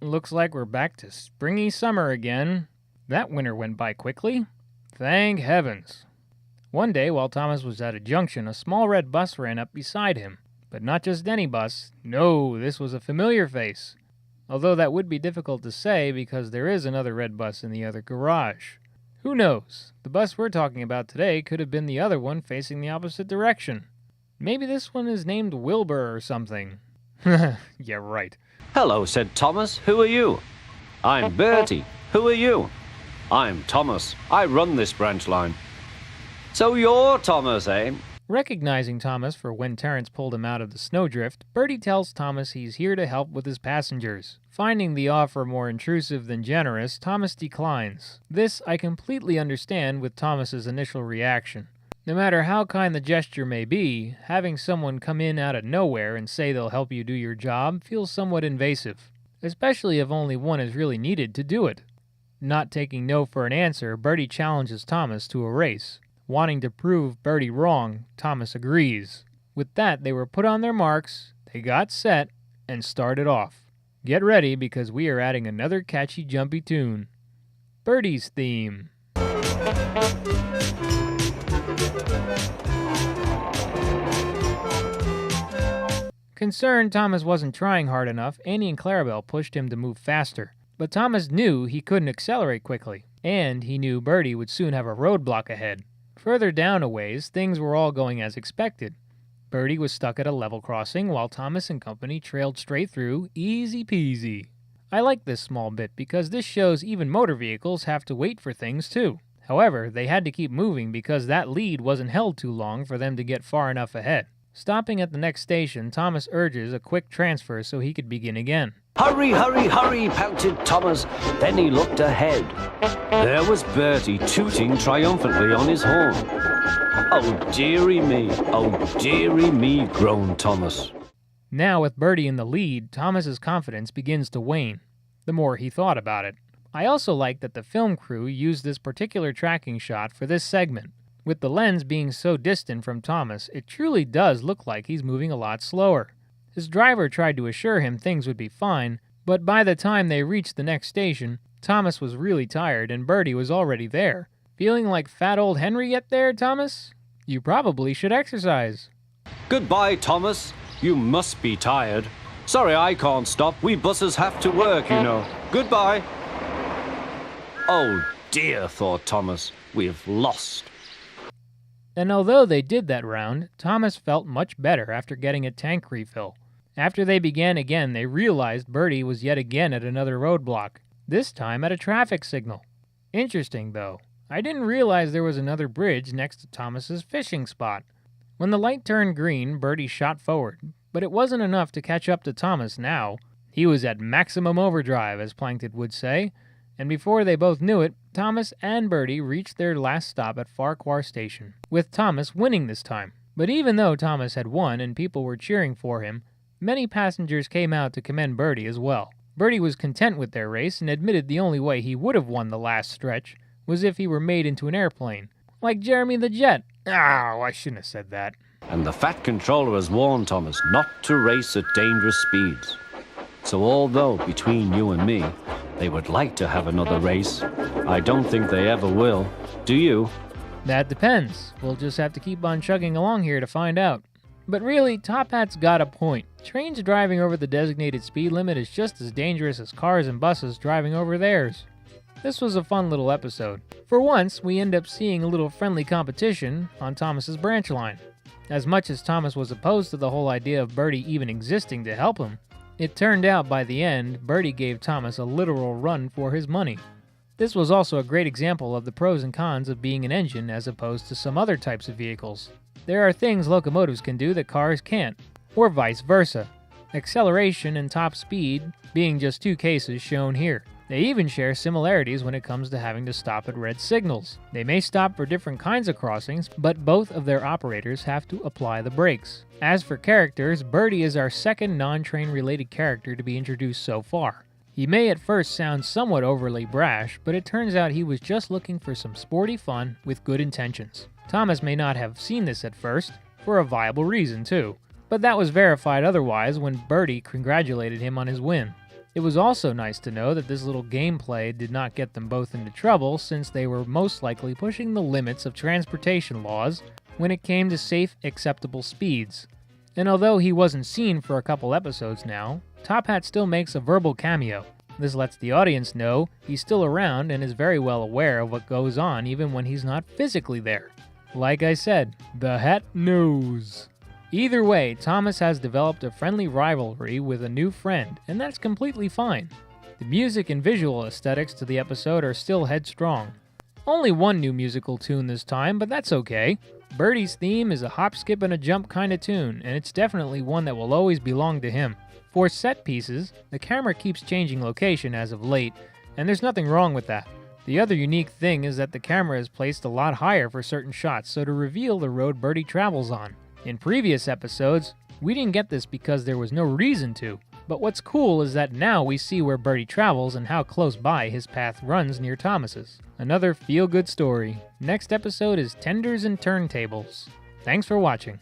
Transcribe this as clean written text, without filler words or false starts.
Looks like we're back to springy summer again. That winter went by quickly. Thank heavens. One day, while Thomas was at a junction, a small red bus ran up beside him. But not just any bus. No, this was a familiar face. Although that would be difficult to say because there is another red bus in the other garage. Who knows? The bus we're talking about today could have been the other one facing the opposite direction. Maybe this one is named Wilbur or something. Yeah, right. Hello, said Thomas. Who are you? I'm Bertie. Who are you? I'm Thomas. I run this branch line. So you're Thomas, eh? Recognizing Thomas for when Terence pulled him out of the snowdrift, Bertie tells Thomas he's here to help with his passengers. Finding the offer more intrusive than generous, Thomas declines. This I completely understand with Thomas's initial reaction. No matter how kind the gesture may be, having someone come in out of nowhere and say they'll help you do your job feels somewhat invasive, especially if only one is really needed to do it. Not taking no for an answer, Bertie challenges Thomas to a race. Wanting to prove Bertie wrong, Thomas agrees. With that, they were put on their marks, they got set, and started off. Get ready because we are adding another catchy, jumpy tune. Bertie's theme. Concerned Thomas wasn't trying hard enough, Annie and Clarabelle pushed him to move faster. But Thomas knew he couldn't accelerate quickly, and he knew Bertie would soon have a roadblock ahead. Further down a ways, things were all going as expected. Bertie was stuck at a level crossing while Thomas and company trailed straight through, easy peasy. I like this small bit because this shows even motor vehicles have to wait for things too. However, they had to keep moving because that lead wasn't held too long for them to get far enough ahead. Stopping at the next station, Thomas urges a quick transfer so he could begin again. Hurry, hurry, hurry, pouted Thomas. Then he looked ahead. There was Bertie tooting triumphantly on his horn. Oh, dearie me, groaned Thomas. Now with Bertie in the lead, Thomas's confidence begins to wane, the more he thought about it. I also like that the film crew used this particular tracking shot for this segment. With the lens being so distant from Thomas, it truly does look like he's moving a lot slower. His driver tried to assure him things would be fine, but by the time they reached the next station, Thomas was really tired and Bertie was already there. Feeling like fat old Henry yet there, Thomas? You probably should exercise. Goodbye, Thomas. You must be tired. Sorry I can't stop. We buses have to work, you know. Goodbye. Oh dear, thought Thomas. We've lost. And although they did that round, Thomas felt much better after getting a tank refill. After they began again, they realized Bertie was yet again at another roadblock, this time at a traffic signal. Interesting, though. I didn't realize there was another bridge next to Thomas's fishing spot. When the light turned green, Bertie shot forward, but it wasn't enough to catch up to Thomas now. He was at maximum overdrive, as Plankton would say, and before they both knew it, Thomas and Bertie reached their last stop at Farquhar Station, with Thomas winning this time. But even though Thomas had won and people were cheering for him, many passengers came out to commend Bertie as well. Bertie was content with their race and admitted the only way he would have won the last stretch was if he were made into an airplane, like Jeremy the Jet. Oh, I shouldn't have said that. And the fat controller has warned Thomas not to race at dangerous speeds. So although, between you and me, they would like to have another race, I don't think they ever will. Do you? That depends. We'll just have to keep on chugging along here to find out. But really, Top Hat's got a point. Trains driving over the designated speed limit is just as dangerous as cars and buses driving over theirs. This was a fun little episode. For once, we end up seeing a little friendly competition on Thomas's branch line. As much as Thomas was opposed to the whole idea of Bertie even existing to help him, it turned out by the end, Bertie gave Thomas a literal run for his money. This was also a great example of the pros and cons of being an engine as opposed to some other types of vehicles. There are things locomotives can do that cars can't, or vice versa. Acceleration and top speed being just two cases shown here. They even share similarities when it comes to having to stop at red signals. They may stop for different kinds of crossings, but both of their operators have to apply the brakes. As for characters, Bertie is our second non-train related character to be introduced so far. He may at first sound somewhat overly brash, but it turns out he was just looking for some sporty fun with good intentions. Thomas may not have seen this at first, for a viable reason too, but that was verified otherwise when Bertie congratulated him on his win. It was also nice to know that this little gameplay did not get them both into trouble, since they were most likely pushing the limits of transportation laws when it came to safe, acceptable speeds. And although he wasn't seen for a couple episodes now, Top Hat still makes a verbal cameo. This lets the audience know he's still around and is very well aware of what goes on even when he's not physically there. Like I said, the Hat knows. Either way, Thomas has developed a friendly rivalry with a new friend, and that's completely fine. The music and visual aesthetics to the episode are still headstrong. Only one new musical tune this time, but that's okay. Bertie's theme is a hop, skip, and a jump kind of tune, and it's definitely one that will always belong to him. For set pieces, the camera keeps changing location as of late, and there's nothing wrong with that. The other unique thing is that the camera is placed a lot higher for certain shots, so to reveal the road Bertie travels on. In previous episodes, we didn't get this because there was no reason to, but what's cool is that now we see where Bertie travels and how close by his path runs near Thomas's. Another feel-good story. Next episode is Tenders and Turntables. Thanks for watching.